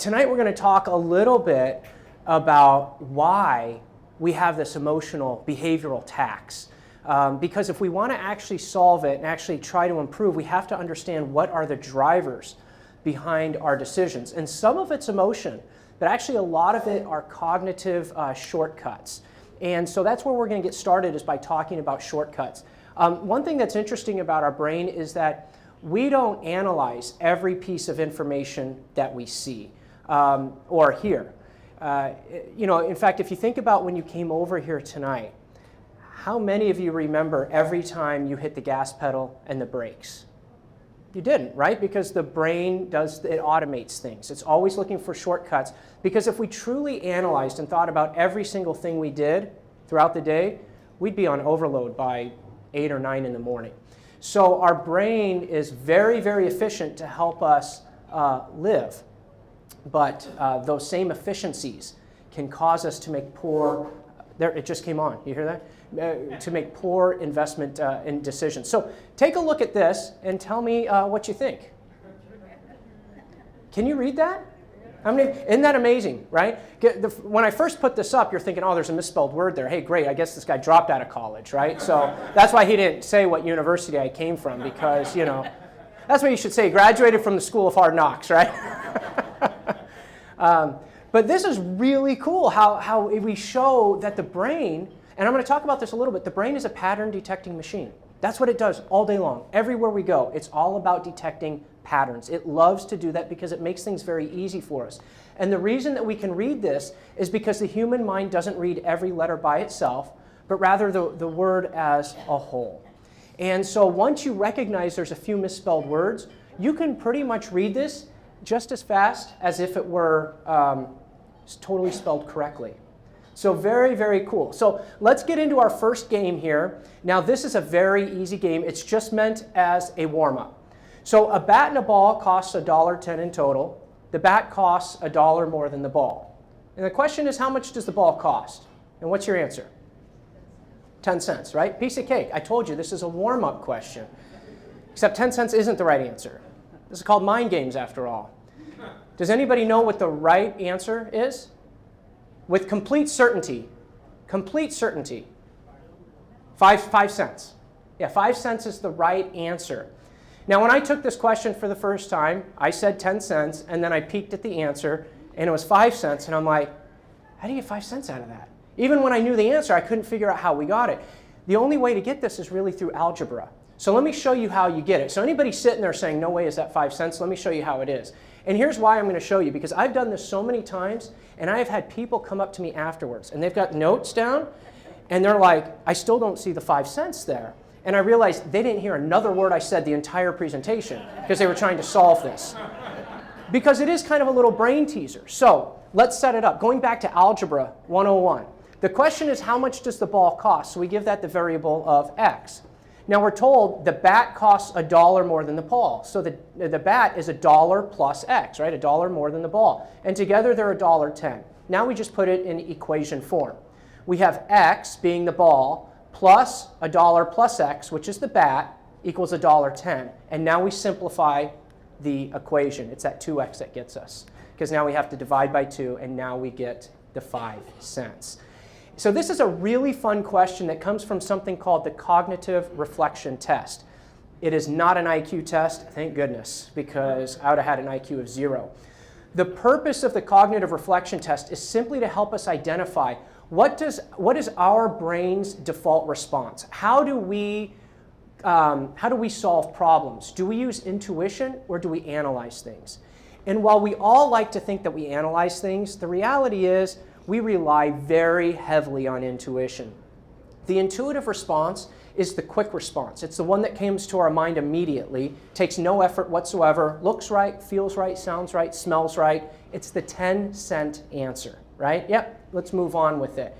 tonight we're going to talk a little bit about why we have this emotional behavioral tax. Because if we want to actually solve it and actually try to improve, we have to understand what are the drivers behind our decisions. And some of it's emotion, but actually a lot of it are cognitive shortcuts. And so that's where we're going to get started, is by talking about shortcuts. One thing that's interesting about our brain is that we don't analyze every piece of information that we see or hear. In fact, if you think about when you came over here tonight, how many of you remember every time you hit the gas pedal and the brakes? You didn't, right? Because the brain it automates things. It's always looking for shortcuts. Because if we truly analyzed and thought about every single thing we did throughout the day, we'd be on overload by 8 or 9 in the morning. So our brain is very, very efficient to help us live. But those same efficiencies can cause us to make poor, there, it just came on, you hear that? To make poor investment in decisions. So take a look at this and tell me what you think. Can you read that? Isn't that amazing, right? When I first put this up, you're thinking, oh, there's a misspelled word there. Hey, great, I guess this guy dropped out of college, right? So that's why he didn't say what university I came from, because, that's what you should say, graduated from the School of Hard Knocks, right? But this is really cool, how we show that the brain, and I'm going to talk about this a little bit, the brain is a pattern detecting machine. That's what it does all day long. Everywhere we go, it's all about detecting patterns. It loves to do that because it makes things very easy for us. And the reason that we can read this is because the human mind doesn't read every letter by itself, but rather the word as a whole. And so once you recognize there's a few misspelled words, you can pretty much read this just as fast as if it were totally spelled correctly. So very, very cool. So let's get into our first game here. Now this is a very easy game. It's just meant as a warm-up. So a bat and a ball costs $1.10 in total. The bat costs $1 more than the ball. And the question is, how much does the ball cost? And what's your answer? 10 cents, right? Piece of cake. I told you this is a warm-up question. Except 10 cents isn't the right answer. This is called mind games after all. Does anybody know what the right answer is? With complete certainty. 5 cents. Yeah, 5 cents is the right answer. Now, when I took this question for the first time, I said 10 cents, and then I peeked at the answer, and it was 5 cents, and I'm like, how do you get 5 cents out of that? Even when I knew the answer, I couldn't figure out how we got it. The only way to get this is really through algebra. So let me show you how you get it. So anybody sitting there saying, no way is that 5 cents, let me show you how it is. And here's why I'm going to show you, because I've done this so many times, and I have had people come up to me afterwards, and they've got notes down, and they're like, I still don't see the 5 cents there. And I realized they didn't hear another word I said the entire presentation, because they were trying to solve this. Because it is kind of a little brain teaser. So let's set it up. Going back to Algebra 101. The question is, how much does the ball cost? So we give that the variable of x. Now we're told the bat costs $1 more than the ball. So the bat is $1 plus x, right? $1 more than the ball. And together they're $1.10. Now we just put it in equation form. We have x being the ball plus $1 plus x, which is the bat, equals $1.10. And now we simplify the equation. It's that 2x that gets us. Because now we have to divide by 2, and now we get the 5 cents. So this is a really fun question that comes from something called the cognitive reflection test. It is not an IQ test, thank goodness, because I would have had an IQ of 0. The purpose of the cognitive reflection test is simply to help us identify what is our brain's default response. How do we solve problems? Do we use intuition, or do we analyze things? And while we all like to think that we analyze things, the reality is we rely very heavily on intuition. The intuitive response is the quick response. It's the one that comes to our mind immediately, takes no effort whatsoever, looks right, feels right, sounds right, smells right. It's the 10-cent answer, right? Yep, let's move on with it.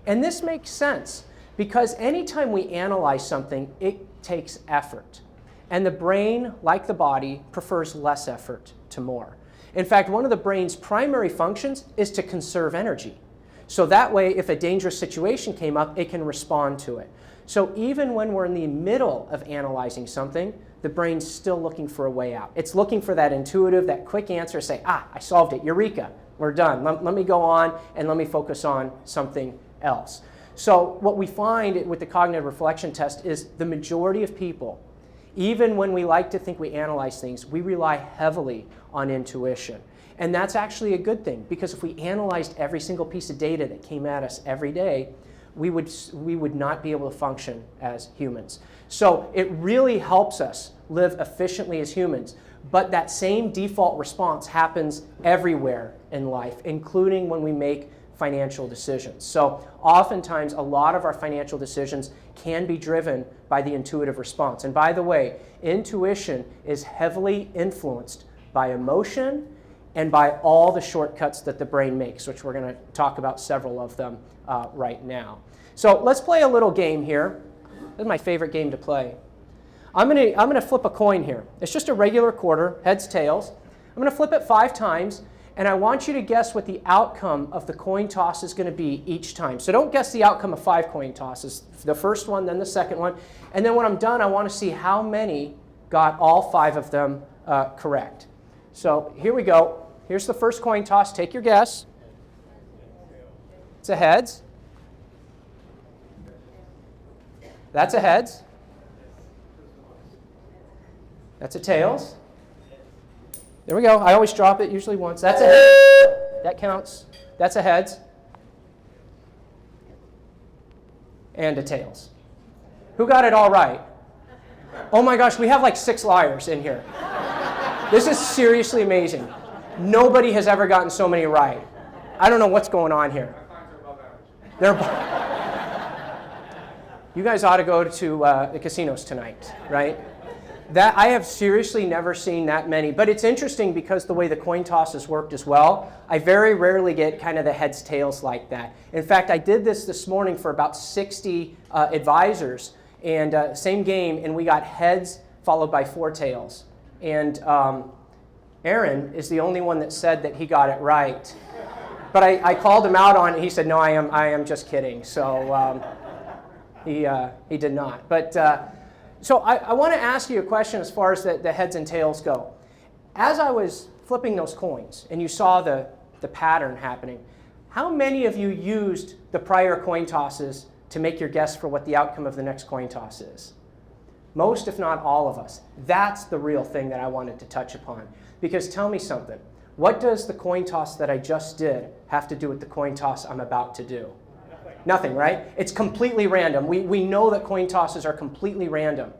And this makes sense because anytime we analyze something, it takes effort. And the brain, like the body, prefers less effort to more. In fact, one of the brain's primary functions is to conserve energy. So that way, if a dangerous situation came up, it can respond to it. So even when we're in the middle of analyzing something, the brain's still looking for a way out. It's looking for that intuitive, that quick answer, say, I solved it, eureka, we're done. Let me go on and let me focus on something else. So what we find with the cognitive reflection test is the majority of people, even when we like to think we analyze things, we rely heavily on intuition. And that's actually a good thing, because if we analyzed every single piece of data that came at us every day, we would not be able to function as humans. So it really helps us live efficiently as humans. But that same default response happens everywhere in life, including when we make financial decisions. So oftentimes, a lot of our financial decisions can be driven by the intuitive response. And by the way, intuition is heavily influenced by emotion and by all the shortcuts that the brain makes, which we're going to talk about several of them right now. So let's play a little game here. This is my favorite game to play. I'm going to flip a coin here. It's just a regular quarter, heads, tails. I'm going to flip it 5 times, and I want you to guess what the outcome of the coin toss is going to be each time. So don't guess the outcome of 5 coin tosses. The first one, then the second one. And then when I'm done, I want to see how many got all 5 of them correct. So here we go. Here's the first coin toss. Take your guess. It's a heads. That's a heads. That's a tails. There we go. I always drop it, usually once. That's a head. That counts. That's a heads. And a tails. Who got it all right? Oh my gosh, we have like 6 liars in here. This is seriously amazing. Nobody has ever gotten so many right. I don't know what's going on here. They're You guys ought to go to the casinos tonight, right? That I have seriously never seen that many. But it's interesting because the way the coin tosses worked as well, I very rarely get kind of the heads, tails like that. In fact, I did this morning for about 60 advisors, and same game, and we got heads followed by 4 tails. And Aaron is the only one that said that he got it right. But I called him out on it. He said, no, I am just kidding. So he did not. But so I want to ask you a question as far as the heads and tails go. As I was flipping those coins and you saw the pattern happening, how many of you used the prior coin tosses to make your guess for what the outcome of the next coin toss is? Most, if not all of us. That's the real thing that I wanted to touch upon. Because tell me something. What does the coin toss that I just did have to do with the coin toss I'm about to do? Nothing, right? It's completely random. We know that coin tosses are completely random.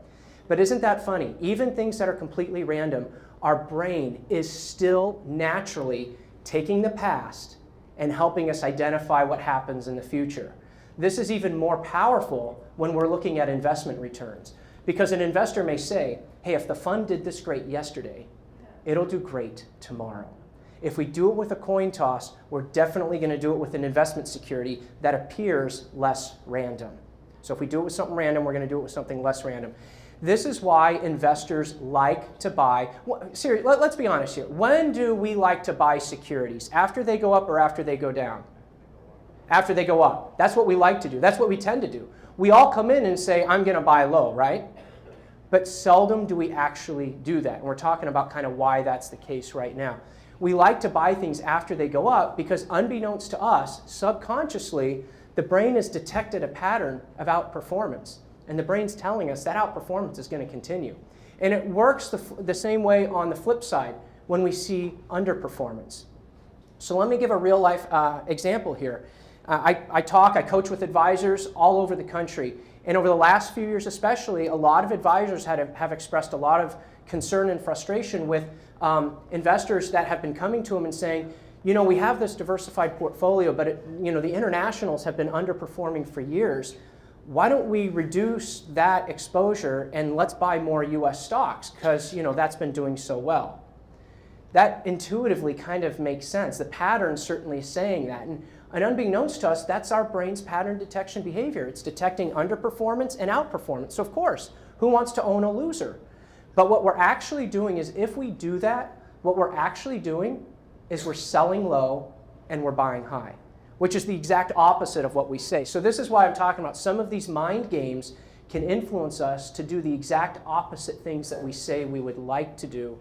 But isn't that funny? Even things that are completely random, our brain is still naturally taking the past and helping us identify what happens in the future. This is even more powerful when we're looking at investment returns. Because an investor may say, hey, if the fund did this great yesterday, it'll do great tomorrow. If we do it with a coin toss, we're definitely going to do it with an investment security that appears less random. So if we do it with something random, we're going to do it with something less random. This is why investors like to buy. Seriously, let's be honest here. When do we like to buy securities? After they go up or after they go down? After they go up. That's what we like to do. That's what we tend to do. We all come in and say, I'm going to buy low, right? But seldom do we actually do that. And we're talking about kind of why that's the case right now. We like to buy things after they go up because unbeknownst to us, subconsciously, the brain has detected a pattern of outperformance. And the brain's telling us that outperformance is going to continue. And it works the same way on the flip side when we see underperformance. So let me give a real life example here. I coach with advisors all over the country. And over the last few years especially, a lot of advisors have expressed a lot of concern and frustration with investors that have been coming to them and saying, you know, we have this diversified portfolio, but the internationals have been underperforming for years. Why don't we reduce that exposure and let's buy more US stocks because that's been doing so well. That intuitively kind of makes sense. The pattern certainly is saying that. And unbeknownst to us, that's our brain's pattern detection behavior. It's detecting underperformance and outperformance. So of course, who wants to own a loser? But what we're actually doing is if we do that, what we're actually doing is we're selling low and we're buying high, which is the exact opposite of what we say. So this is why I'm talking about some of these mind games can influence us to do the exact opposite things that we say we would like to do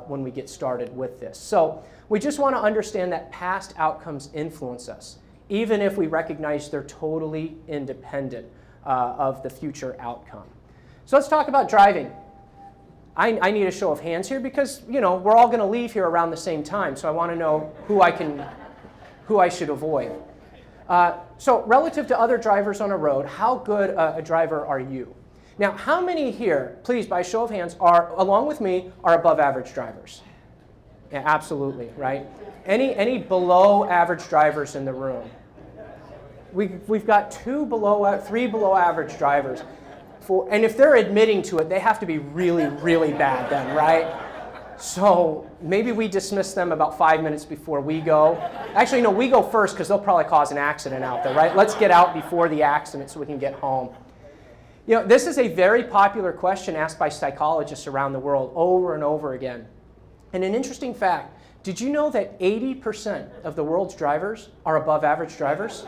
when we get started with this. So we just want to understand that past outcomes influence us, even if we recognize they're totally independent of the future outcome. So let's talk about driving. I need a show of hands here because, you know, we're all going to leave here around the same time, so I want to know who I should avoid. So relative to other drivers on a road, how good a driver are you? Now, how many here, please, by show of hands, are, along with me, are above average drivers? Yeah, absolutely, right? Any below average drivers in the room? We've got three below average drivers. And if they're admitting to it, they have to be really, really bad then, right? So maybe we dismiss them about 5 minutes before we go. Actually, no, we go first because they'll probably cause an accident out there, right? Let's get out before the accident so we can get home. You know, this is a very popular question asked by psychologists around the world over and over again. And an interesting fact, did you know that 80% of the world's drivers are above average drivers?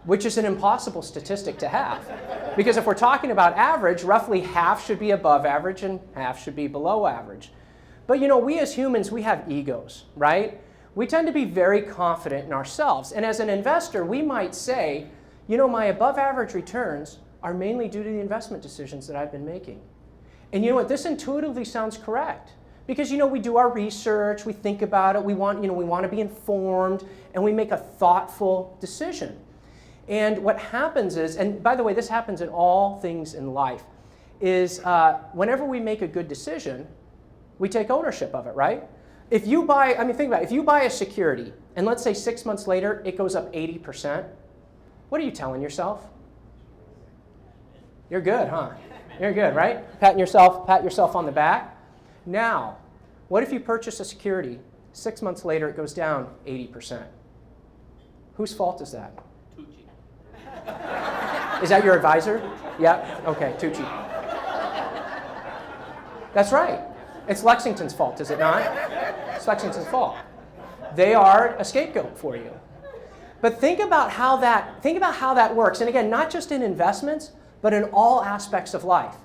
Which is an impossible statistic to have. Because if we're talking about average, roughly half should be above average and half should be below average. But you know, we as humans, we have egos, right? We tend to be very confident in ourselves. And as an investor, we might say, you know, my above average returns are mainly due to the investment decisions that I've been making. And you know what, this intuitively sounds correct. Because you know, we do our research, we think about it, we want to be informed, and we make a thoughtful decision. And what happens is, and by the way, this happens in all things in life, is whenever we make a good decision, we take ownership of it, right? If you buy, I mean, think about it. If you buy a security, and let's say 6 months later, it goes up 80%, what are you telling yourself? You're good, huh? You're good, right? Pat yourself on the back. Now, what if you purchase a security, 6 months later, it goes down 80%? Whose fault is that? Is that your advisor? Yeah? Okay, Tucci. That's right. It's Lexington's fault, is it not? It's Lexington's fault. They are a scapegoat for you. But think about how that works. And again, not just in investments, but in all aspects of life.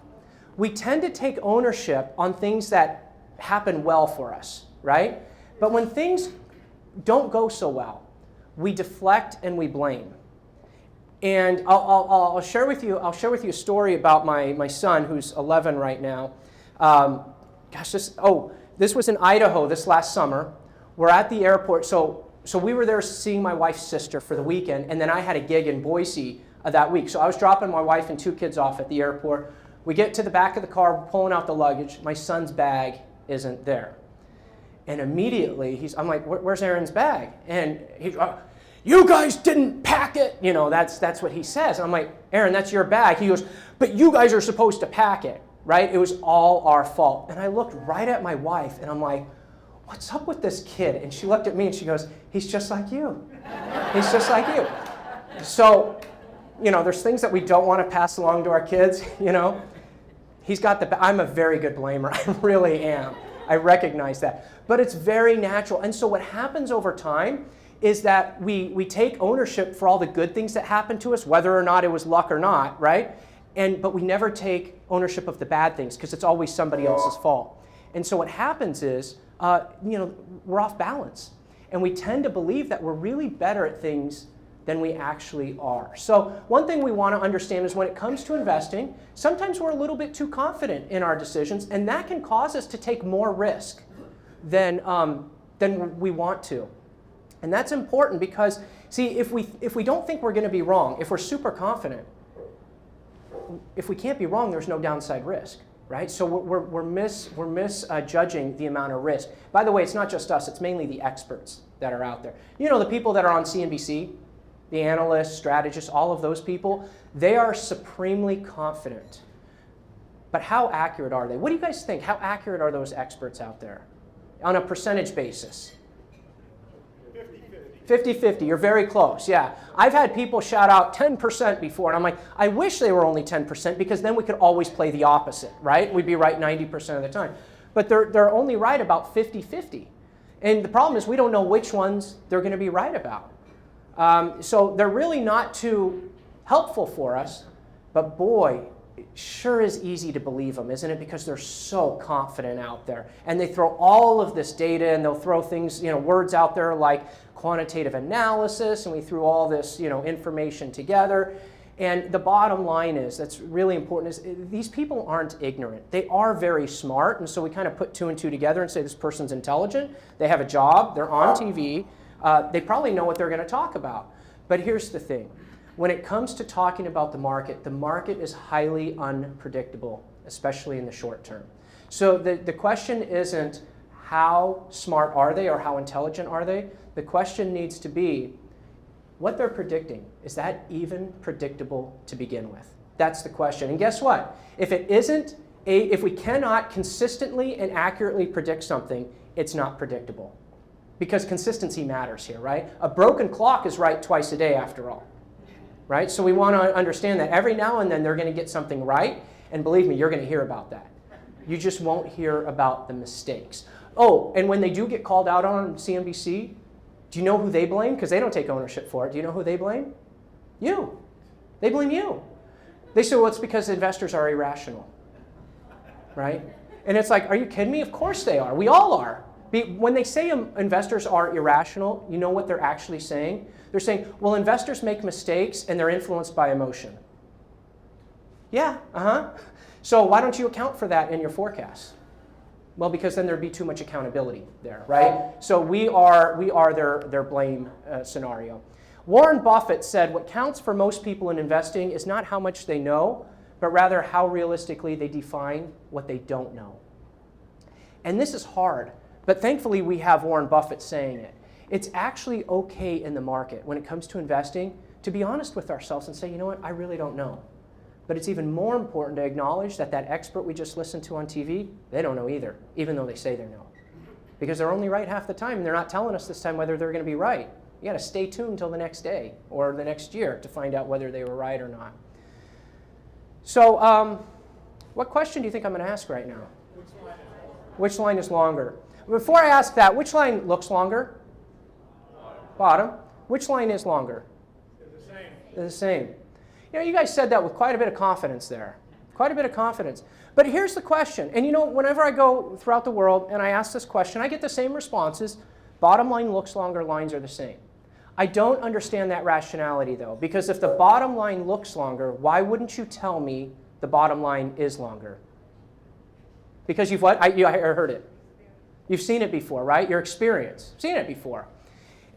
We tend to take ownership on things that happen well for us, right? But when things don't go so well, we deflect and we blame. And I'll share with you a story about my son, who's 11 right now. This was in Idaho this last summer. We're at the airport. So we were there seeing my wife's sister for the weekend, and then I had a gig in Boise that week. So I was dropping my wife and 2 kids off at the airport. We get to the back of the car, pulling out the luggage. My son's bag isn't there. And immediately, I'm like, where's Aaron's bag? And he's, you guys didn't pack it. You know, that's what he says. I'm like, Aaron, that's your bag. He goes, but you guys are supposed to pack it, right? It was all our fault. And I looked right at my wife, and I'm like, what's up with this kid? And she looked at me, and she goes, he's just like you. He's just like you. So, you know, there's things that we don't want to pass along to our kids, you know. I'm a very good blamer. I really am. I recognize that. But it's very natural. And so what happens over time is that we take ownership for all the good things that happen to us, whether or not it was luck or not, right? But we never take ownership of the bad things because it's always somebody else's fault. And so what happens is, we're off balance. And we tend to believe that we're really better at things than we actually are. So one thing we want to understand is when it comes to investing, sometimes we're a little bit too confident in our decisions, and that can cause us to take more risk than we want to. And that's important because, see, if we don't think we're going to be wrong, if we're super confident, if we can't be wrong, there's no downside risk, right? So we're misjudging the amount of risk. By the way, it's not just us, it's mainly the experts that are out there. You know, the people that are on CNBC, the analysts, strategists, all of those people, they are supremely confident. But how accurate are they? What do you guys think? How accurate are those experts out there on a percentage basis? 50-50, you're very close, yeah. I've had people shout out 10% before, and I'm like, I wish they were only 10% because then we could always play the opposite, right? We'd be right 90% of the time. But they're only right about 50-50. And the problem is we don't know which ones they're going to be right about. So they're really not too helpful for us, But boy, it sure is easy to believe them, isn't it? Because they're so confident out there. And they throw all of this data, and they'll throw things, words out there like quantitative analysis, and we threw all this, information together. And the bottom line is, that's really important, is these people aren't ignorant. They are very smart, and so we kind of put two and two together and say this person's intelligent, they have a job, they're on TV, they probably know what they're going to talk about. But here's the thing. When it comes to talking about the market is highly unpredictable, especially in the short term. So the question isn't how smart are they or how intelligent are they? The question needs to be, what they're predicting, is that even predictable to begin with? That's the question. And guess what? If it isn't, if we cannot consistently and accurately predict something, it's not predictable. Because consistency matters here, right? A broken clock is right twice a day after all, right? So we want to understand that every now and then they're going to get something right, and believe me, you're going to hear about that. You just won't hear about the mistakes. Oh, and when they do get called out on CNBC, do you know who they blame? Because they don't take ownership for it. Do you know who they blame? You. They blame you. They say, well, it's because investors are irrational, right? And it's like, are you kidding me? Of course they are. We all are. When they say investors are irrational, you know what they're actually saying? They're saying, well, investors make mistakes and they're influenced by emotion. Yeah, So why don't you account for that in your forecast? Well, because then there'd be too much accountability there, right? So we are their blame scenario. Warren Buffett said, what counts for most people in investing is not how much they know, but rather how realistically they define what they don't know. And this is hard, but thankfully we have Warren Buffett saying it. It's actually okay in the market when it comes to investing to be honest with ourselves and say, you know what, I really don't know. But it's even more important to acknowledge that that expert we just listened to on TV, they don't know either, even though they say they know. Because they're only right half the time, and they're not telling us this time whether they're going to be right. You got to stay tuned until the next day or the next year to find out whether they were right or not. So what question do you think I'm going to ask right now? Which line is longer? Before I ask that, which line looks longer? Bottom. Which line is longer? They're the same. They're the same. You guys said that with quite a bit of confidence there. Quite a bit of confidence. But here's the question. And whenever I go throughout the world and I ask this question, I get the same responses. Bottom line looks longer, lines are the same. I don't understand that rationality, though, because if the bottom line looks longer, why wouldn't you tell me the bottom line is longer? Because you've what? I heard it. You've seen it before, right? Your experience. Seen it before.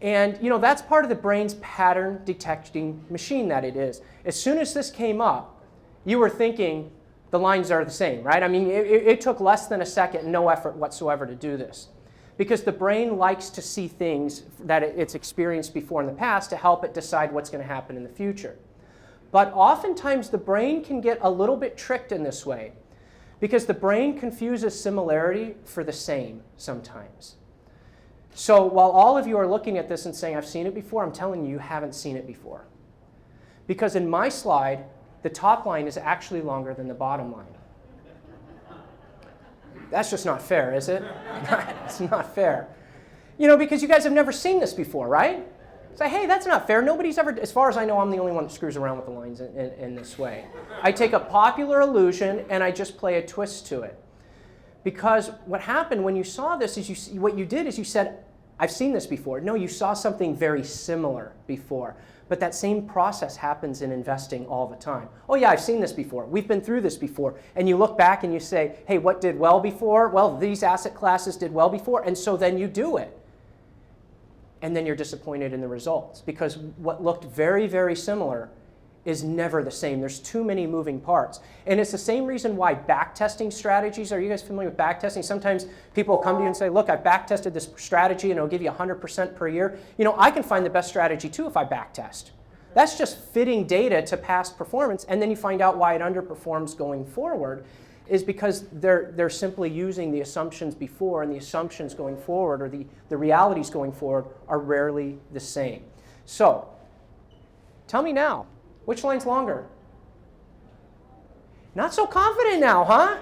And that's part of the brain's pattern detecting machine that it is. As soon as this came up, you were thinking the lines are the same, right? I mean, it took less than a second, no effort whatsoever to do this. Because the brain likes to see things that it's experienced before in the past to help it decide what's going to happen in the future. But oftentimes the brain can get a little bit tricked in this way because the brain confuses similarity for the same sometimes. So while all of you are looking at this and saying, I've seen it before, I'm telling you, you haven't seen it before. Because in my slide, the top line is actually longer than the bottom line. That's just not fair, is it? It's not fair. Because you guys have never seen this before, right? Say, hey, that's not fair. Nobody's ever, as far as I know, I'm the only one that screws around with the lines in this way. I take a popular illusion and I just play a twist to it. Because what happened when you saw this is what you did is you said, I've seen this before. No, you saw something very similar before. But that same process happens in investing all the time. Oh yeah, I've seen this before. We've been through this before. And you look back and you say, hey, what did well before? Well, these asset classes did well before. And so then you do it. And then you're disappointed in the results. Because what looked very, very similar is never the same. There's too many moving parts. And it's the same reason why backtesting strategies, are you guys familiar with backtesting? Sometimes people come to you and say, look, I've backtested this strategy and it'll give you 100% per year. I can find the best strategy too if I backtest. That's just fitting data to past performance, and then you find out why it underperforms going forward is because they're simply using the assumptions before, and the assumptions going forward, or the realities going forward, are rarely the same. So, tell me now, which line's longer? Not so confident now, huh?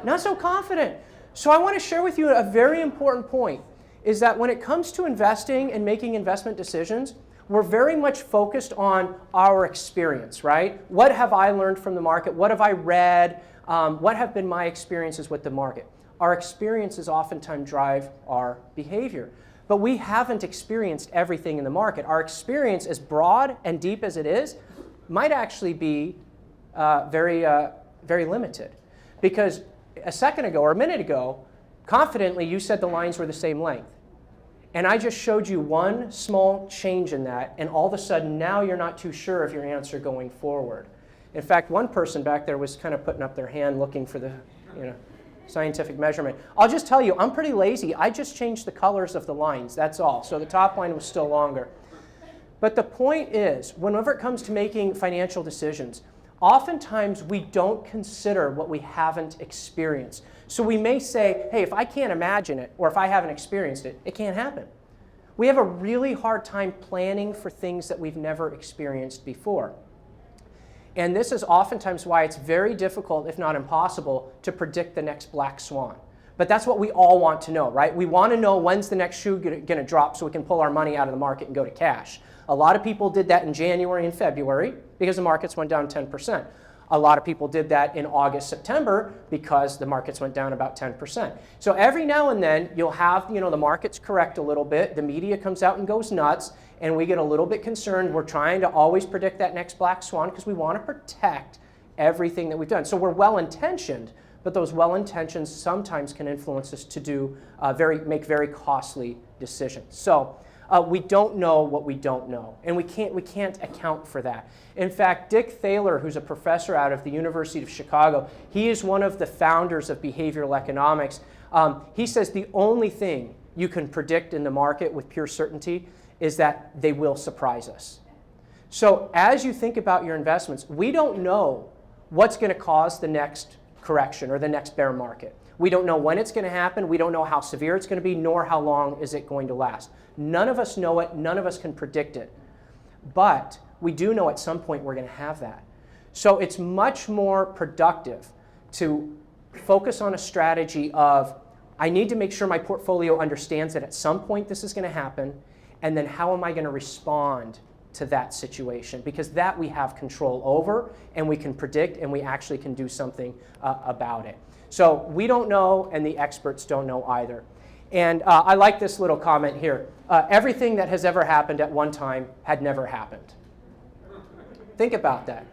Not so confident. So I want to share with you a very important point, is that when it comes to investing and making investment decisions, we're very much focused on our experience, right? What have I learned from the market? What have I read? What have been my experiences with the market? Our experiences oftentimes drive our behavior. But we haven't experienced everything in the market. Our experience, as broad and deep as it is, might actually be very limited. Because a second ago or a minute ago, confidently you said the lines were the same length. And I just showed you one small change in that, and all of a sudden now you're not too sure of your answer going forward. In fact, one person back there was kind of putting up their hand looking for the scientific measurement. I'll just tell you, I'm pretty lazy. I just changed the colors of the lines, that's all. So the top line was still longer. But the point is, whenever it comes to making financial decisions, oftentimes we don't consider what we haven't experienced. So we may say, hey, if I can't imagine it, or if I haven't experienced it, it can't happen. We have a really hard time planning for things that we've never experienced before. And this is oftentimes why it's very difficult, if not impossible, to predict the next black swan. But that's what we all want to know, right? We want to know when's the next shoe going to drop so we can pull our money out of the market and go to cash. A lot of people did that in January and February because the markets went down 10%. A lot of people did that in August, September because the markets went down about 10%. So every now and then you'll have, the markets correct a little bit, the media comes out and goes nuts, and we get a little bit concerned. We're trying to always predict that next black swan because we want to protect everything that we've done. So we're well-intentioned, but those well-intentions sometimes can influence us to do make very costly decisions. So we don't know what we don't know, and we can't account for that. In fact, Dick Thaler, who's a professor out of the University of Chicago, he is one of the founders of behavioral economics. He says the only thing you can predict in the market with pure certainty is that they will surprise us. So as you think about your investments, we don't know what's going to cause the next correction or the next bear market. We don't know when it's going to happen. We don't know how severe it's going to be, nor how long is it going to last. None of us know it. None of us can predict it. But we do know at some point we're going to have that. So it's much more productive to focus on a strategy of, I need to make sure my portfolio understands that at some point this is going to happen, and then how am I going to respond to that situation? Because that we have control over, and we can predict, and we actually can do something about it. So we don't know, and the experts don't know either. And I like this little comment here. Everything that has ever happened at one time had never happened. Think about that.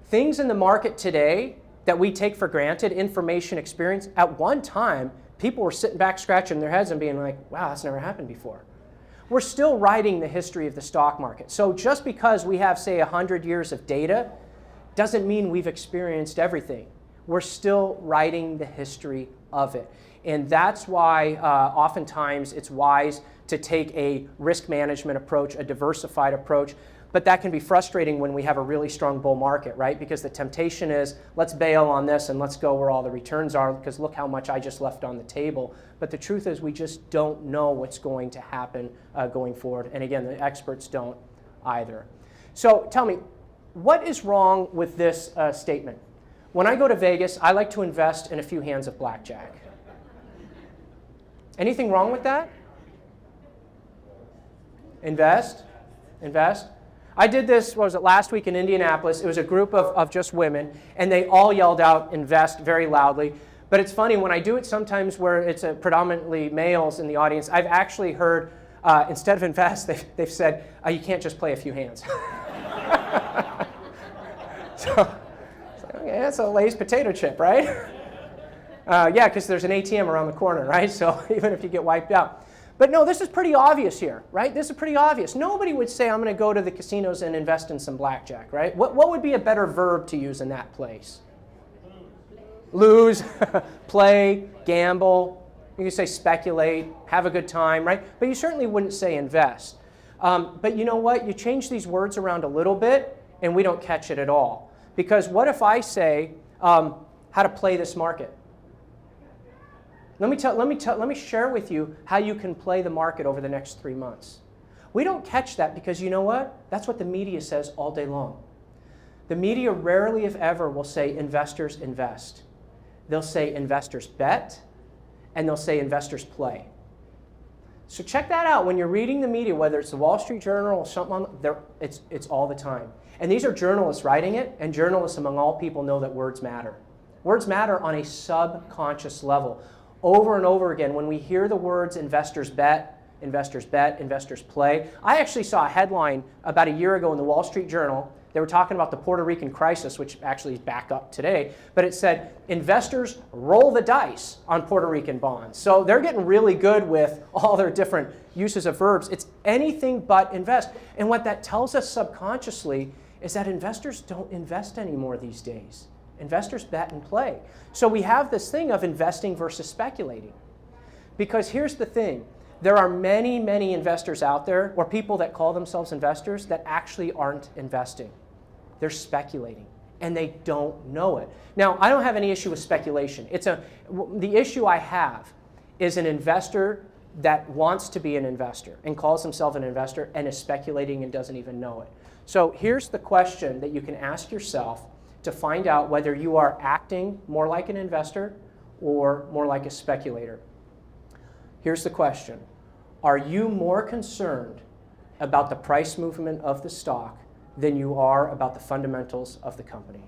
Things in the market today that we take for granted, information, experience, at one time, people were sitting back scratching their heads and being like, wow, that's never happened before. We're still writing the history of the stock market. So just because we have, say, 100 years of data doesn't mean we've experienced everything. We're still writing the history of it. And that's why oftentimes it's wise to take a risk management approach, a diversified approach. But that can be frustrating when we have a really strong bull market, right? Because the temptation is, let's bail on this and let's go where all the returns are, because look how much I just left on the table. But the truth is we just don't know what's going to happen going forward. And again, the experts don't either. So tell me, what is wrong with this statement? When I go to Vegas, I like to invest in a few hands of blackjack. Anything wrong with that? Invest. I did this, what was it, last week in Indianapolis. It was a group of just women, and they all yelled out, invest, very loudly. But it's funny, when I do it sometimes where it's predominantly males in the audience, I've actually heard, instead of invest, they've said, you can't just play a few hands. So, okay, that's a Lay's potato chip, right? Yeah, because there's an ATM around the corner, right? So even if you get wiped out. But no, this is pretty obvious here, right? This is pretty obvious. Nobody would say, I'm going to go to the casinos and invest in some blackjack, right? What would be a better verb to use in that place? Lose, play, gamble. You can say speculate, have a good time, right? But you certainly wouldn't say invest. But you know what? You change these words around a little bit, and we don't catch it at all. Because what if I say how to play this market? Let me share with you how you can play the market over the next 3 months. We don't catch that because you know what? That's what the media says all day long. The media rarely, if ever, will say investors invest. They'll say investors bet, and they'll say investors play. So check that out when you're reading the media, whether it's the Wall Street Journal or something on there, it's all the time. And these are journalists writing it, and journalists among all people know that words matter. Words matter on a subconscious level. Over and over again, when we hear the words investors bet, investors play. I actually saw a headline about a year ago in the Wall Street Journal. They were talking about the Puerto Rican crisis, which actually is back up today, but it said investors roll the dice on Puerto Rican bonds. So they're getting really good with all their different uses of verbs. It's anything but invest. And what that tells us subconsciously is that investors don't invest anymore these days. Investors bet and play. So we have this thing of investing versus speculating. Because here's the thing. There are many, many investors out there, or people that call themselves investors, that actually aren't investing. They're speculating, and they don't know it. Now, I don't have any issue with speculation. The issue I have is an investor that wants to be an investor and calls himself an investor and is speculating and doesn't even know it. So here's the question that you can ask yourself to find out whether you are acting more like an investor or more like a speculator. Here's the question. Are you more concerned about the price movement of the stock than you are about the fundamentals of the company?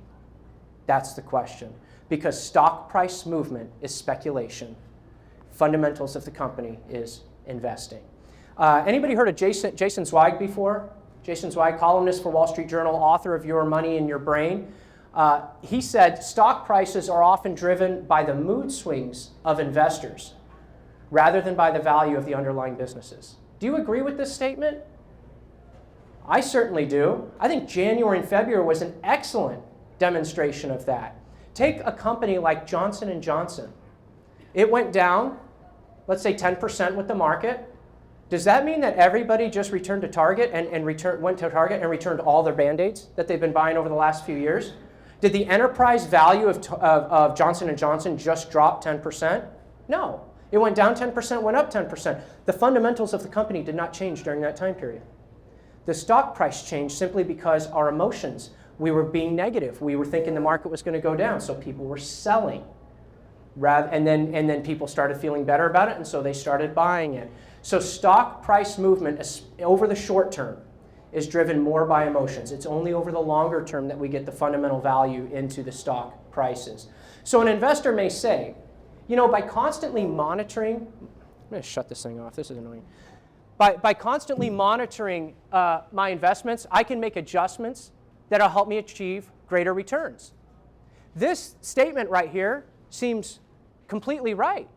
That's the question. Because stock price movement is speculation. Fundamentals of the company is investing. Anybody heard of Jason Zweig before? Jason Zweig, columnist for Wall Street Journal, author of Your Money in Your Brain. He said stock prices are often driven by the mood swings of investors rather than by the value of the underlying businesses. Do you agree with this statement? I certainly do. I think January and February was an excellent demonstration of that. Take a company like Johnson & Johnson. It went down, let's say 10% with the market. Does that mean that everybody just returned to Target and went to Target and returned all their Band-Aids that they've been buying over the last few years? Did the enterprise value of Johnson & Johnson just drop 10%? No. It went down 10%, went up 10%. The fundamentals of the company did not change during that time period. The stock price changed simply because our emotions, we were being negative. We were thinking the market was going to go down, so people were selling. And then people started feeling better about it, and so they started buying it. So stock price movement over the short term is driven more by emotions. It's only over the longer term that we get the fundamental value into the stock prices. So an investor may say, you know, by constantly monitoring, I'm going to shut this thing off, this is annoying. By constantly monitoring my investments, I can make adjustments that'll help me achieve greater returns. This statement right here seems completely right,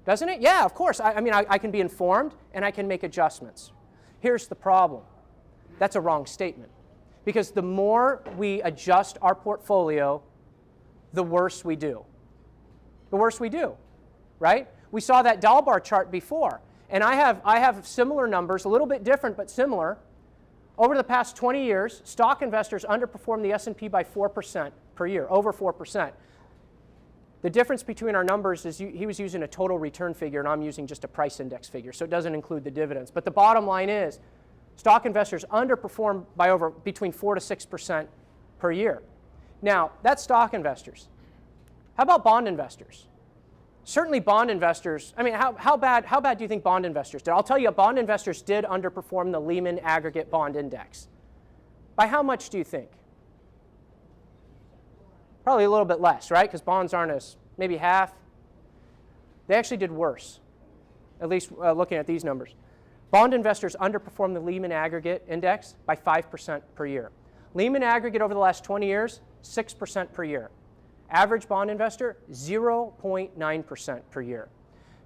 doesn't it? Yeah, of course. I can be informed and I can make adjustments. Here's the problem. That's a wrong statement. Because the more we adjust our portfolio, the worse we do. The worse we do, right? We saw that Dalbar chart before. And I have similar numbers, a little bit different but similar. Over the past 20 years, stock investors underperformed the S&P by 4% per year, over 4%. The difference between our numbers is he was using a total return figure and I'm using just a price index figure, so it doesn't include the dividends. But the bottom line is stock investors underperform by between 4 to 6% per year. Now, that's stock investors. How about bond investors? Certainly bond investors, how bad do you think bond investors did? I'll tell you, bond investors did underperform the Lehman Aggregate Bond Index. By how much do you think? Probably a little bit less, right? Because bonds aren't maybe half. They actually did worse, at least looking at these numbers. Bond investors underperformed the Lehman Aggregate Index by 5% per year. Lehman Aggregate over the last 20 years, 6% per year. Average bond investor, 0.9% per year.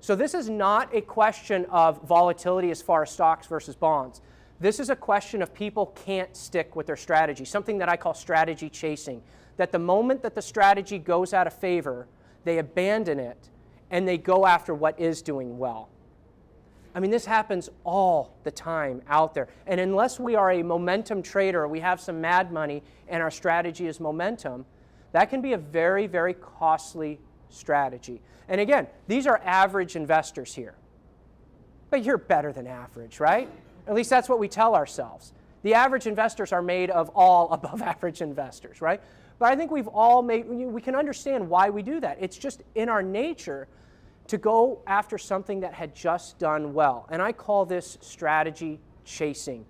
So this is not a question of volatility as far as stocks versus bonds. This is a question of people can't stick with their strategy, something that I call strategy chasing. That the moment that the strategy goes out of favor, they abandon it and they go after what is doing well. This happens all the time out there. And unless we are a momentum trader, we have some mad money and our strategy is momentum, that can be a very, very costly strategy. And again, these are average investors here. But you're better than average, right? At least that's what we tell ourselves. The average investors are made of all above average investors, right? But I think we can understand why we do that. It's just in our nature to go after something that had just done well. And I call this strategy chasing.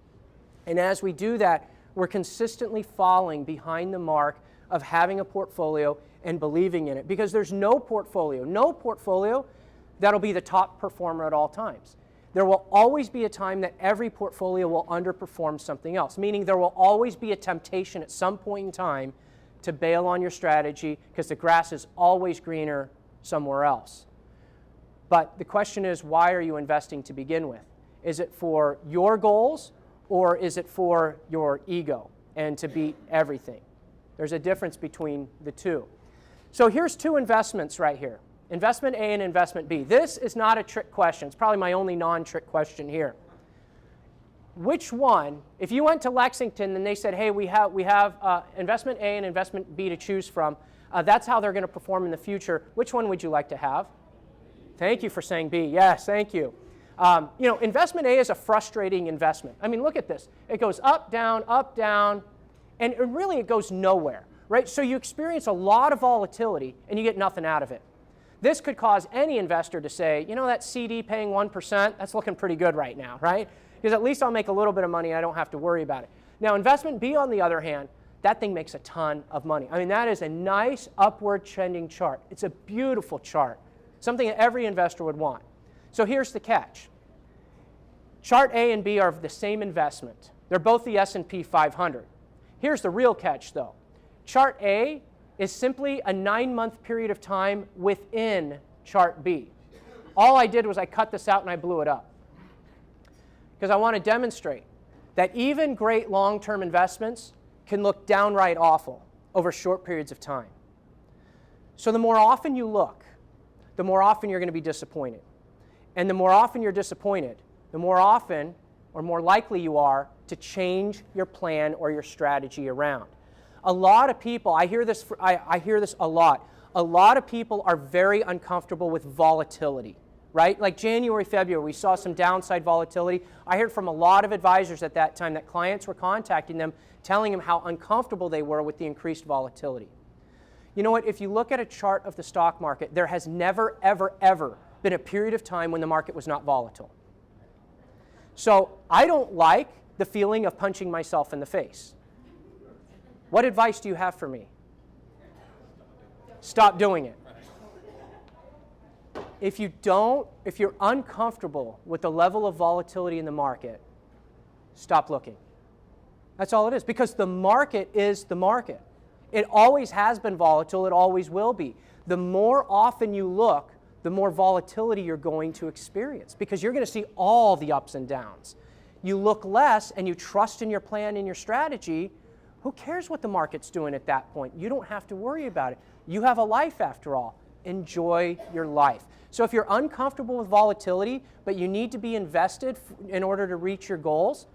And as we do that, we're consistently falling behind the mark of having a portfolio and believing in it, because there's no portfolio that'll be the top performer at all times. There will always be a time that every portfolio will underperform something else, meaning there will always be a temptation at some point in time to bail on your strategy because the grass is always greener somewhere else. But the question is, why are you investing to begin with? Is it for your goals, or is it for your ego and to beat everything? There's a difference between the two. So here's two investments right here. Investment A and investment B. This is not a trick question. It's probably my only non-trick question here. Which one, if you went to Lexington and they said, hey, we have investment A and investment B to choose from, that's how they're going to perform in the future, which one would you like to have? Thank you for saying B. Yes, thank you. Investment A is a frustrating investment. I mean, look at this. It goes up, down, and really it goes nowhere, right? So you experience a lot of volatility and you get nothing out of it. This could cause any investor to say, that CD paying 1%, that's looking pretty good right now, right? Because at least I'll make a little bit of money and I don't have to worry about it. Now, investment B, on the other hand, that thing makes a ton of money. I mean, that is a nice upward trending chart. It's a beautiful chart, something that every investor would want. So here's the catch. Chart A and B are the same investment. They're both the S&P 500. Here's the real catch, though. Chart A is simply a 9-month period of time within chart B. All I did was I cut this out and I blew it up, because I want to demonstrate that even great long-term investments can look downright awful over short periods of time. So the more often you look, the more often you're going to be disappointed. And the more often you're disappointed, the more often or more likely you are to change your plan or your strategy around. A lot of people, I hear this a lot. A lot of people are very uncomfortable with volatility, right? Like January, February, we saw some downside volatility. I heard from a lot of advisors at that time that clients were contacting them, telling them how uncomfortable they were with the increased volatility. You know what? If you look at a chart of the stock market, there has never, ever, ever been a period of time when the market was not volatile. So I don't like the feeling of punching myself in the face. What advice do you have for me? Stop doing it. If you're uncomfortable with the level of volatility in the market, stop looking. That's all it is, because the market is the market. It always has been volatile. It always will be. The more often you look, the more volatility you're going to experience, because you're going to see all the ups and downs. You look less and you trust in your plan and your strategy, who cares what the market's doing at that point? You don't have to worry about it. You have a life after all. Enjoy your life. So if you're uncomfortable with volatility, but you need to be invested in order to reach your goals,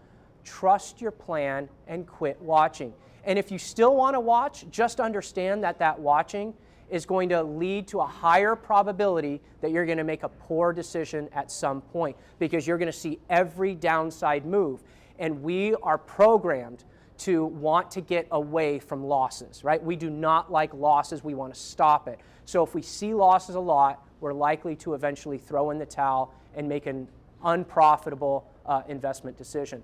trust your plan and quit watching. And if you still want to watch, just understand that that watching is going to lead to a higher probability that you're going to make a poor decision at some point, because you're going to see every downside move. And we are programmed to want to get away from losses, right? We do not like losses. We want to stop it. So if we see losses a lot, we're likely to eventually throw in the towel and make an unprofitable investment decision.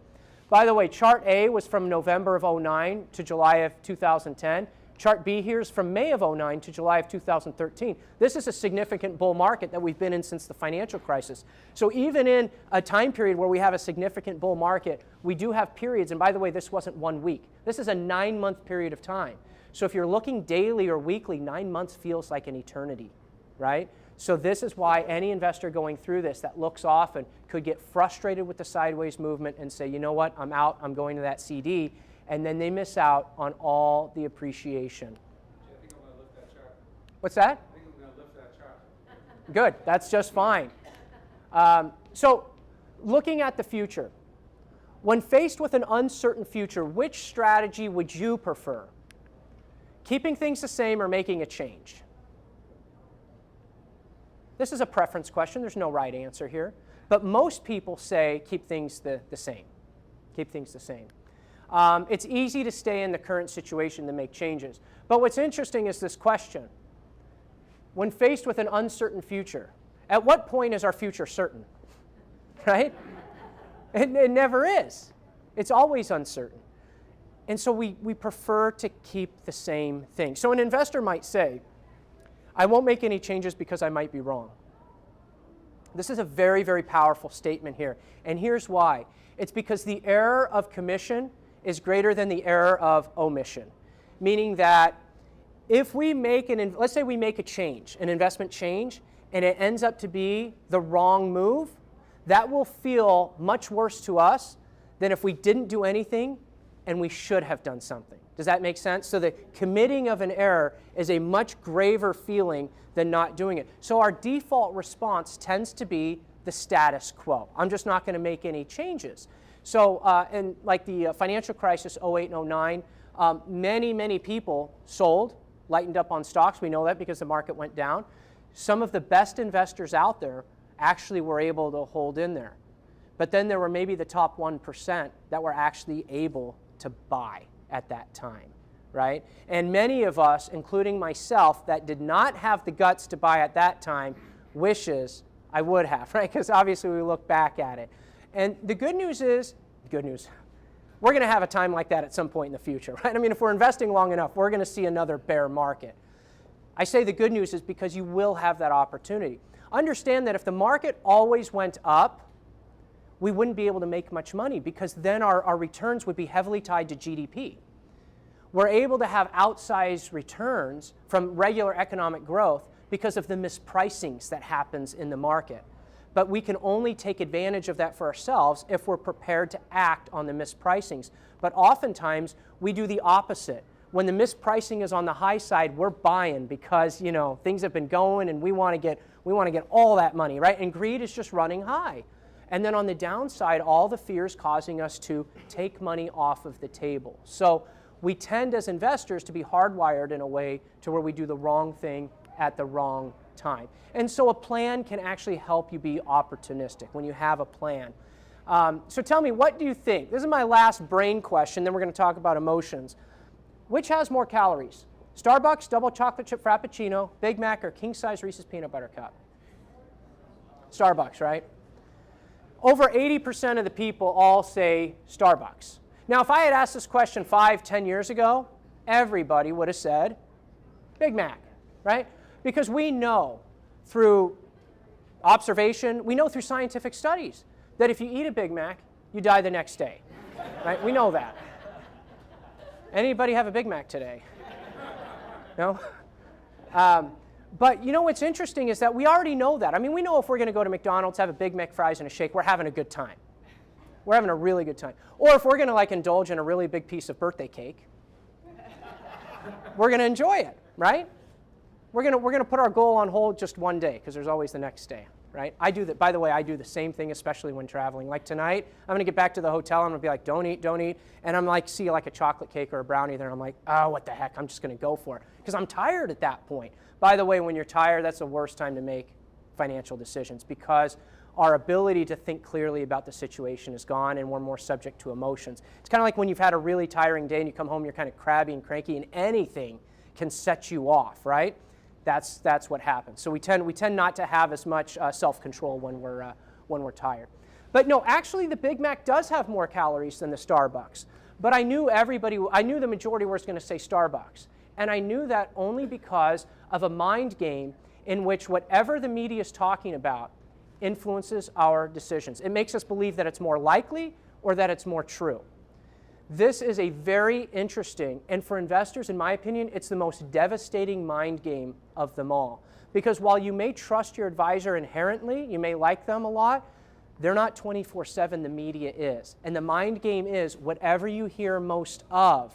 By the way, chart A was from November of 2009 to July of 2010. Chart B here is from May of 2009 to July of 2013. This is a significant bull market that we've been in since the financial crisis. So even in a time period where we have a significant bull market, we do have periods, and by the way, this wasn't 1 week. This is a 9-month period of time. So if you're looking daily or weekly, 9 months feels like an eternity, right? So this is why any investor going through this that looks often could get frustrated with the sideways movement and say, you know what, I'm out, I'm going to that CD, and then they miss out on all the appreciation. I think I'm going to lift that chart. What's that? I think I'm going to lift that chart. Good, that's just fine. So looking at the future, when faced with an uncertain future, which strategy would you prefer? Keeping things the same or making a change? This is a preference question. There's no right answer here. But most people say keep things the same. Keep things the same. It's easy to stay in the current situation than make changes. But what's interesting is this question. When faced with an uncertain future, At what point is our future certain? Right? It never is. It's always uncertain. And so we prefer to keep the same thing. So an investor might say, I won't make any changes because I might be wrong. This is a very, very powerful statement here. And here's why. It's because the error of commission is greater than the error of omission. Meaning that if we make let's say we make a change, an investment change, and it ends up to be the wrong move, that will feel much worse to us than if we didn't do anything and we should have done something. Does that make sense? So the committing of an error is a much graver feeling than not doing it. So our default response tends to be the status quo. I'm just not going to make any changes. So in like the financial crisis, 08 and 09, many people sold, lightened up on stocks. We know that because the market went down. Some of the best investors out there actually were able to hold in there. But then there were maybe the top 1% that were actually able to buy at that time, right? And many of us, including myself, that did not have the guts to buy at that time, wishes I would have, right? Because obviously we look back at it. And the good news is, we're going to have a time like that at some point in the future, right? I mean, if we're investing long enough, we're going to see another bear market. I say the good news is because you will have that opportunity. Understand that if the market always went up, we wouldn't be able to make much money because then our returns would be heavily tied to GDP. We're able to have outsized returns from regular economic growth because of the mispricings that happens in the market. But we can only take advantage of that for ourselves if we're prepared to act on the mispricings. But oftentimes, we do the opposite. When the mispricing is on the high side, we're buying because, things have been going and we want to get all that money, right? And greed is just running high. And then on the downside, all the fears causing us to take money off of the table. So we tend as investors to be hardwired in a way to where we do the wrong thing at the wrong time. And so a plan can actually help you be opportunistic when you have a plan. So tell me, what do you think? This is my last brain question, then we're going to talk about emotions. Which has more calories? Starbucks, double chocolate chip frappuccino, Big Mac, or king-size Reese's peanut butter cup? Starbucks, right? Over 80% of the people all say Starbucks. Now, if I had asked this question 5-10 years ago, everybody would have said Big Mac, right? Because we know through observation, we know through scientific studies that if you eat a Big Mac, you die the next day, right? We know that. Anybody have a Big Mac today? No? But what's interesting is that we already know that. I mean, we know if we're going to go to McDonald's, have a Big Mac, fries, and a shake, we're having a good time. We're having a really good time. Or if we're going to indulge in a really big piece of birthday cake, we're going to enjoy it, right? We're going to put our goal on hold just one day because there's always the next day, right? I do that. By the way, I do the same thing, especially when traveling. Like tonight, I'm going to get back to the hotel and I'm going to be like, don't eat. And I'm like, see like a chocolate cake or a brownie there. And I'm like, oh, what the heck? I'm just going to go for it because I'm tired at that point. By the way, when you're tired, that's the worst time to make financial decisions because our ability to think clearly about the situation is gone and we're more subject to emotions. It's kind of like when you've had a really tiring day and you come home, you're kind of crabby and cranky and anything can set you off, right? That's what happens. So we tend not to have as much self-control when we're tired. But no, actually the Big Mac does have more calories than the Starbucks. But I knew the majority was going to say Starbucks. And I knew that only because of a mind game in which whatever the media is talking about influences our decisions. It makes us believe that it's more likely or that it's more true. This is a very interesting, and for investors, in my opinion, it's the most devastating mind game of them all. Because while you may trust your advisor inherently, you may like them a lot, they're not 24/7, the media is. And the mind game is whatever you hear most of,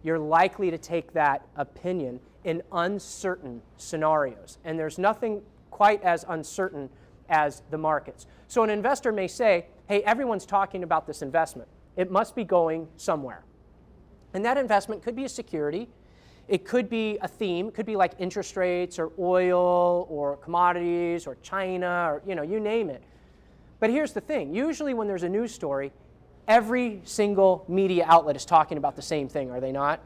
you're likely to take that opinion in uncertain scenarios. And there's nothing quite as uncertain as the markets. So an investor may say, hey, everyone's talking about this investment. It must be going somewhere. And that investment could be a security. It could be a theme. It could be like interest rates or oil or commodities or China or, you name it. But here's the thing. Usually when there's a news story, every single media outlet is talking about the same thing, are they not?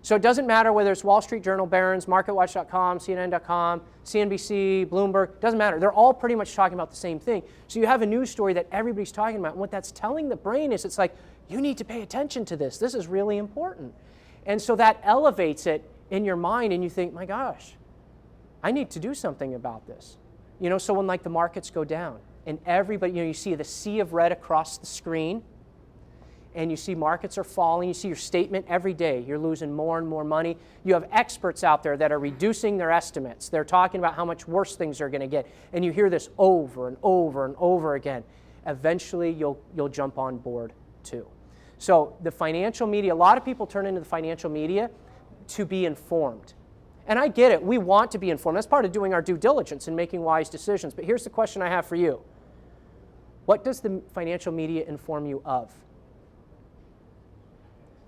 So it doesn't matter whether it's Wall Street Journal, Barron's, MarketWatch.com, CNN.com, CNBC, Bloomberg, doesn't matter. They're all pretty much talking about the same thing. So you have a news story that everybody's talking about. And what that's telling the brain is it's like, you need to pay attention to this. This is really important. And so that elevates it in your mind and you think, my gosh, I need to do something about this. You know, so when like the markets go down and everybody, you know, you see the sea of red across the screen, and you see markets are falling, you see your statement every day, you're losing more and more money. You have experts out there that are reducing their estimates. They're talking about how much worse things are going to get. And you hear this over and over and over again. Eventually, you'll jump on board too. So the financial media, a lot of people turn into the financial media to be informed. And I get it, we want to be informed. That's part of doing our due diligence and making wise decisions. But here's the question I have for you. What does the financial media inform you of?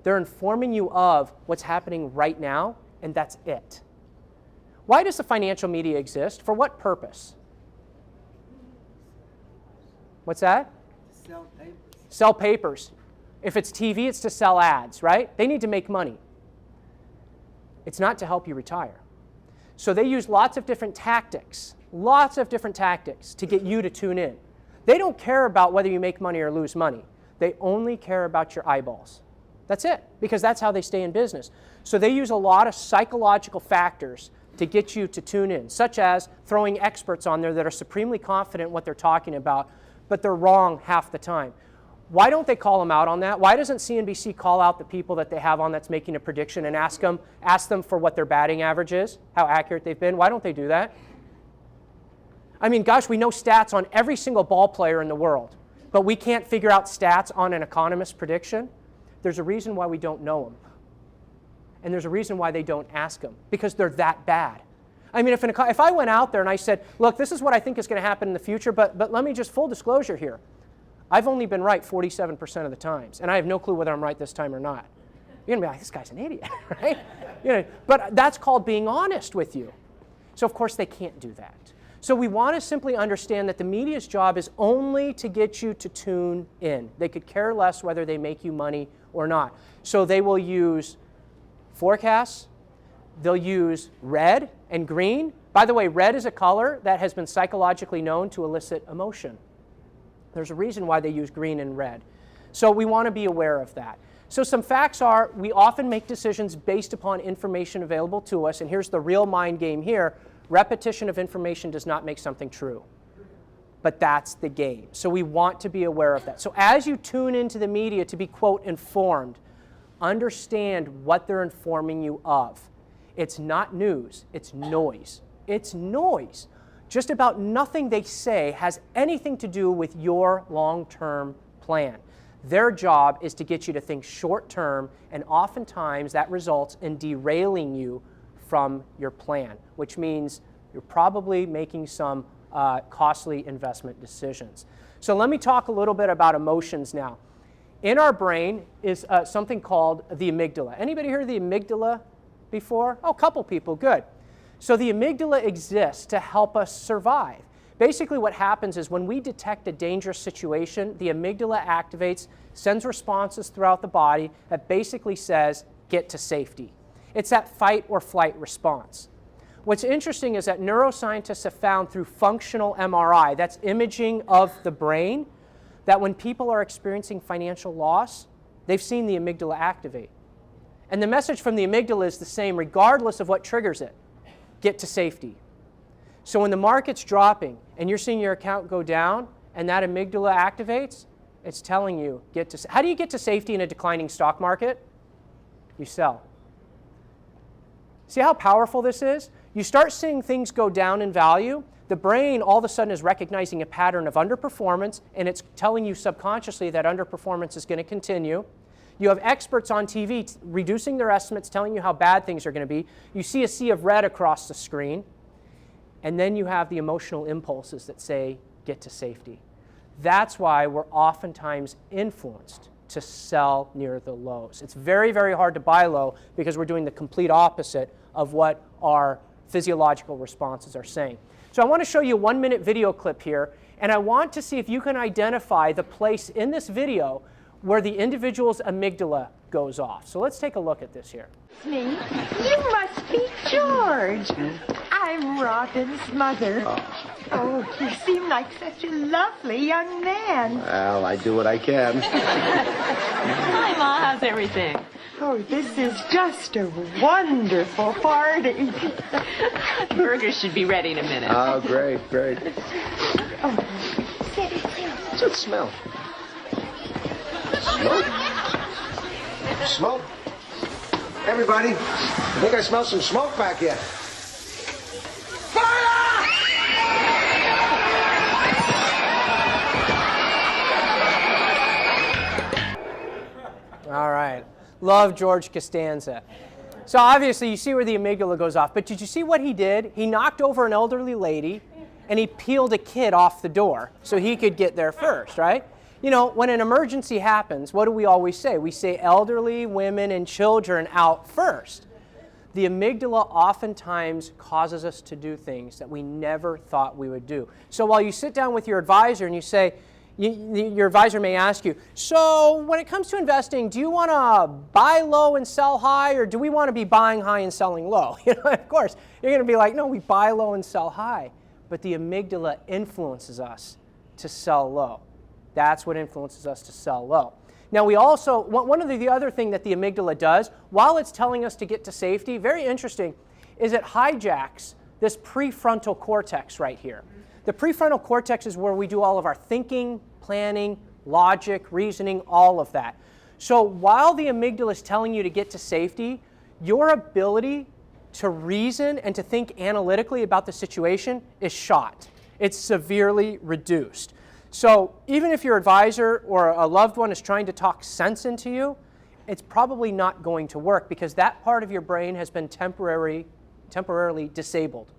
They're informing you of what's happening right now, and that's it. Why does the financial media exist? For what purpose? What's that? Sell papers. Sell papers. If it's TV, it's to sell ads, right? They need to make money. It's not to help you retire. So they use lots of different tactics to get you to tune in. They don't care about whether you make money or lose money. They only care about your eyeballs. That's it, because that's how they stay in business. So they use a lot of psychological factors to get you to tune in, such as throwing experts on there that are supremely confident in what they're talking about, but they're wrong half the time. Why don't they call them out on that? Why doesn't CNBC call out the people that they have on that's making a prediction and ask them for what their batting average is, how accurate they've been? Why don't they do that? I mean, gosh, we know stats on every single ball player in the world, but we can't figure out stats on an economist's prediction. There's a reason why we don't know them. And there's a reason why they don't ask them, because they're that bad. I mean, if I went out there and I said, look, this is what I think is going to happen in the future, but let me just full disclosure here. I've only been right 47% of the times, and I have no clue whether I'm right this time or not. You're going to be like, this guy's an idiot, right? You know, but that's called being honest with you. So, of course, they can't do that. So we want to simply understand that the media's job is only to get you to tune in. They could care less whether they make you money or not. So they will use forecasts. They'll use red and green. By the way, red is a color that has been psychologically known to elicit emotion. There's a reason why they use green and red. So we want to be aware of that. So some facts are, we often make decisions based upon information available to us. And here's the real mind game here. Repetition of information does not make something true. But that's the game. So we want to be aware of that. So as you tune into the media to be, quote, informed, understand what they're informing you of. It's not news. It's noise. It's noise. Just about nothing they say has anything to do with your long-term plan. Their job is to get you to think short-term, and oftentimes that results in derailing you from your plan, which means you're probably making some costly investment decisions. So let me talk a little bit about emotions now. In our brain is something called the amygdala. Anybody heard of the amygdala before? Oh, a couple people, good. So the amygdala exists to help us survive. Basically what happens is when we detect a dangerous situation, the amygdala activates, sends responses throughout the body that basically says, get to safety. It's that fight or flight response. What's interesting is that neuroscientists have found through functional MRI, that's imaging of the brain, that when people are experiencing financial loss, they've seen the amygdala activate. And the message from the amygdala is the same regardless of what triggers it. Get to safety. So when the market's dropping and you're seeing your account go down and that amygdala activates, it's telling you, how do you get to safety in a declining stock market? You sell. See how powerful this is? You start seeing things go down in value, the brain all of a sudden is recognizing a pattern of underperformance, and it's telling you subconsciously that underperformance is going to continue. You have experts on TV reducing their estimates, telling you how bad things are going to be. You see a sea of red across the screen. And then you have the emotional impulses that say, get to safety. That's why we're oftentimes influenced to sell near the lows. It's very, very hard to buy low because we're doing the complete opposite of what our physiological responses are saying. So I want to show you a 1-minute video clip here, and I want to see if you can identify the place in this video where the individual's amygdala goes off. So let's take a look at this here. Me? You must be George. I'm Robin's mother. Oh, you seem like such a lovely young man. Well, I do what I can. Hi, Ma. How's everything? Oh, this is just a wonderful party. Burgers should be ready in a minute. Oh, great. Oh, sit. What's that smell? Smoke? Everybody, I think I smell some smoke back here. All right. Love George Costanza. So obviously you see where the amygdala goes off, but did you see what he did? He knocked over an elderly lady and he peeled a kid off the door so he could get there first, right? You know, when an emergency happens, what do we always say? We say elderly, women, and children out first. The amygdala oftentimes causes us to do things that we never thought we would do. So while you sit down with your advisor and you say, your advisor may ask you, so when it comes to investing, do you want to buy low and sell high, or do we want to be buying high and selling low? You know, of course, you're going to be like, no, we buy low and sell high. But the amygdala influences us to sell low. That's what influences us to sell low. Now we also, one of the other thing that the amygdala does, while it's telling us to get to safety, very interesting, is it hijacks this prefrontal cortex right here. The prefrontal cortex is where we do all of our thinking, planning, logic, reasoning, all of that. So while the amygdala is telling you to get to safety, your ability to reason and to think analytically about the situation is shot. It's severely reduced. So even if your advisor or a loved one is trying to talk sense into you, it's probably not going to work because that part of your brain has been temporarily disabled.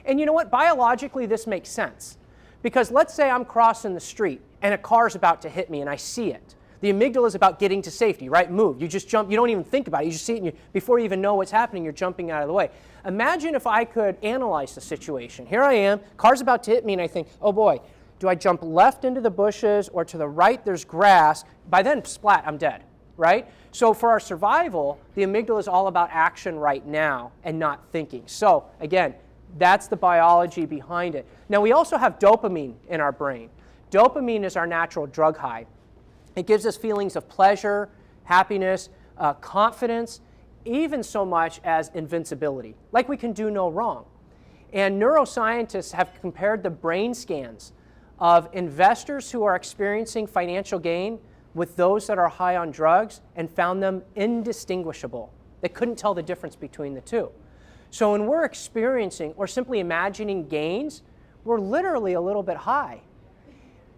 And you know what? Biologically, this makes sense. Because let's say I'm crossing the street and a car's about to hit me and I see it. The amygdala is about getting to safety, right? Move. You just jump. You don't even think about it. You just see it, and before you even know what's happening, you're jumping out of the way. Imagine if I could analyze the situation. Here I am. Car's about to hit me, and I think, oh boy, do I jump left into the bushes or to the right there's grass? By then, splat, I'm dead, right? So for our survival, the amygdala is all about action right now and not thinking. So again, that's the biology behind it. Now we also have dopamine in our brain. Dopamine is our natural drug high. It gives us feelings of pleasure, happiness, confidence, even so much as invincibility, like we can do no wrong. And neuroscientists have compared the brain scans of investors who are experiencing financial gain with those that are high on drugs and found them indistinguishable. They couldn't tell the difference between the two. So when we're experiencing or simply imagining gains, we're literally a little bit high.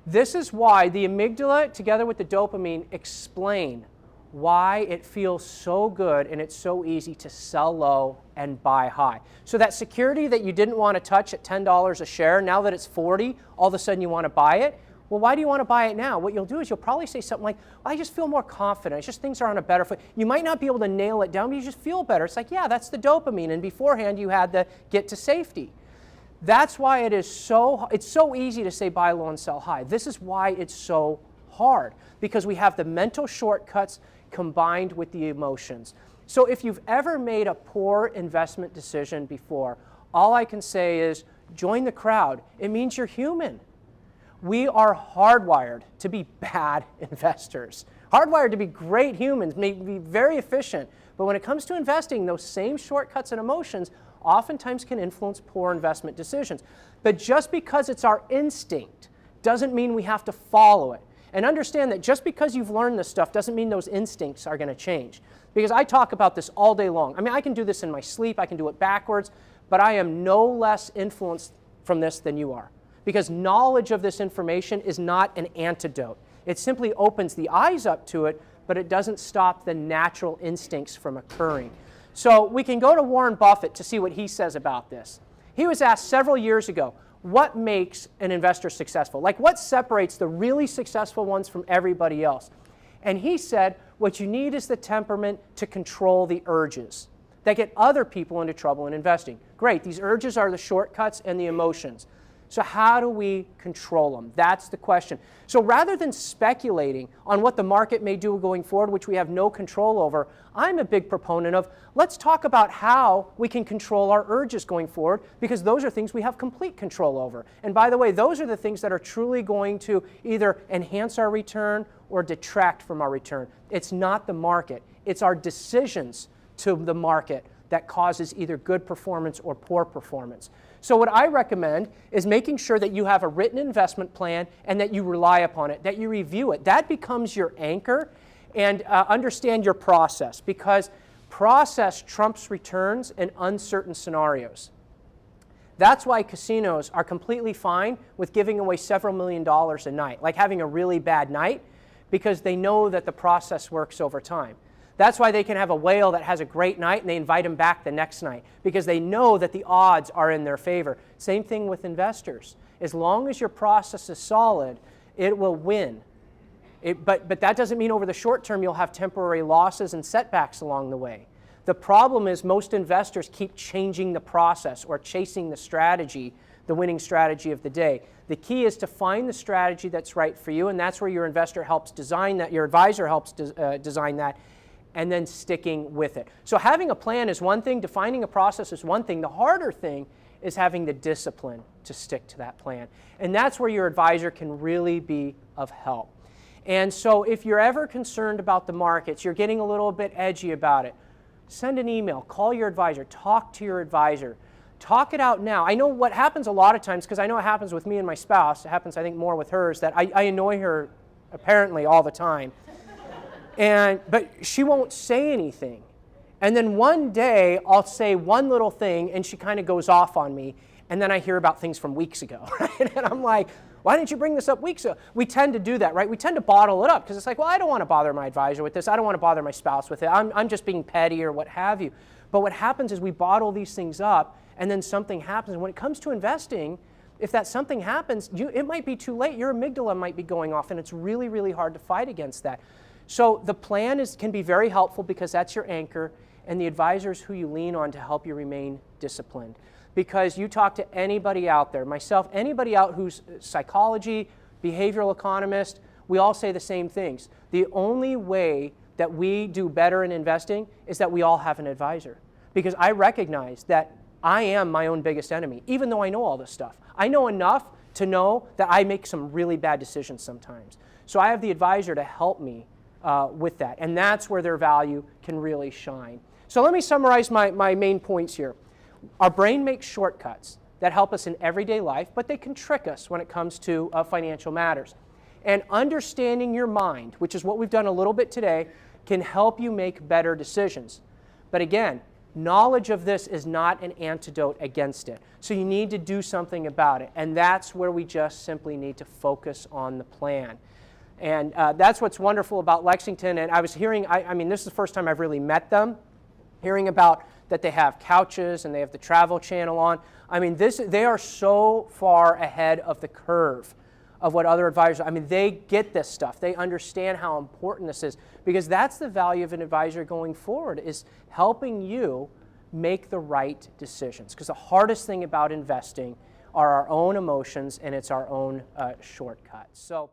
This is why the amygdala, together with the dopamine, explain why it feels so good and it's so easy to sell low and buy high. So that security that you didn't want to touch at $10 a share, now that it's $40, all of a sudden you want to buy it. Well, why do you want to buy it now? What you'll do is you'll probably say something like, well, I just feel more confident. It's just things are on a better foot. You might not be able to nail it down, but you just feel better. It's like, yeah, that's the dopamine. And beforehand, you had the get to safety. That's why it's so easy to say buy low and sell high. This is why it's so hard, because we have the mental shortcuts combined with the emotions. So if you've ever made a poor investment decision before, all I can say is join the crowd. It means you're human. We are hardwired to be bad investors, hardwired to be great humans, maybe be very efficient. But when it comes to investing, those same shortcuts and emotions oftentimes can influence poor investment decisions. But just because it's our instinct doesn't mean we have to follow it. And understand that just because you've learned this stuff doesn't mean those instincts are going to change. Because I talk about this all day long. I mean, I can do this in my sleep, I can do it backwards, but I am no less influenced from this than you are. Because knowledge of this information is not an antidote. It simply opens the eyes up to it, but it doesn't stop the natural instincts from occurring. So we can go to Warren Buffett to see what he says about this. He was asked several years ago, what makes an investor successful? Like, what separates the really successful ones from everybody else? And he said, what you need is the temperament to control the urges that get other people into trouble in investing. Great, these urges are the shortcuts and the emotions. So how do we control them? That's the question. So rather than speculating on what the market may do going forward, which we have no control over, I'm a big proponent of let's talk about how we can control our urges going forward, because those are things we have complete control over. And by the way, those are the things that are truly going to either enhance our return or detract from our return. It's not the market. It's our decisions to the market that causes either good performance or poor performance. So what I recommend is making sure that you have a written investment plan and that you rely upon it, that you review it. That becomes your anchor, and understand your process, because process trumps returns in uncertain scenarios. That's why casinos are completely fine with giving away several $1,000,000 a night, like having a really bad night, because they know that the process works over time. That's why they can have a whale that has a great night and they invite him back the next night, because they know that the odds are in their favor. Same thing with investors. As long as your process is solid, it will win. But that doesn't mean over the short term you'll have temporary losses and setbacks along the way. The problem is most investors keep changing the process or chasing the strategy, the winning strategy of the day. The key is to find the strategy that's right for you, and that's where your investor helps design that, your advisor helps design that, and then sticking with it. So having a plan is one thing, defining a process is one thing. The harder thing is having the discipline to stick to that plan. And that's where your advisor can really be of help. And so if you're ever concerned about the markets, you're getting a little bit edgy about it, send an email, call your advisor, talk to your advisor. Talk it out now. I know what happens a lot of times, because I know it happens with me and my spouse. It happens, I think, more with hers, that I annoy her apparently all the time. But she won't say anything. And then one day I'll say one little thing and she kind of goes off on me, and then I hear about things from weeks ago. Right? And I'm like, why didn't you bring this up weeks ago? We tend to do that, right? We tend to bottle it up because it's like, well, I don't want to bother my advisor with this. I don't want to bother my spouse with it. I'm just being petty or what have you. But what happens is we bottle these things up and then something happens. And when it comes to investing, if that something happens, it might be too late. Your amygdala might be going off, and it's really, really hard to fight against that. So the plan can be very helpful because that's your anchor, and the advisor is who you lean on to help you remain disciplined. Because you talk to anybody out there, myself, anybody out who's psychology, behavioral economist, we all say the same things. The only way that we do better in investing is that we all have an advisor. Because I recognize that I am my own biggest enemy, even though I know all this stuff. I know enough to know that I make some really bad decisions sometimes. So I have the advisor to help me with that, and that's where their value can really shine. So let me summarize my main points here. Our brain makes shortcuts that help us in everyday life, but they can trick us when it comes to financial matters. And understanding your mind, which is what we've done a little bit today, can help you make better decisions. But again, knowledge of this is not an antidote against it. So you need to do something about it, and that's where we just simply need to focus on the plan. And that's what's wonderful about Lexington. And I was hearing, I mean, this is the first time I've really met them, hearing about that they have couches and they have the travel channel on. I mean, they are so far ahead of the curve of what other advisors, I mean, they get this stuff. They understand how important this is, because that's the value of an advisor going forward, is helping you make the right decisions. Because the hardest thing about investing are our own emotions, and it's our own shortcuts. So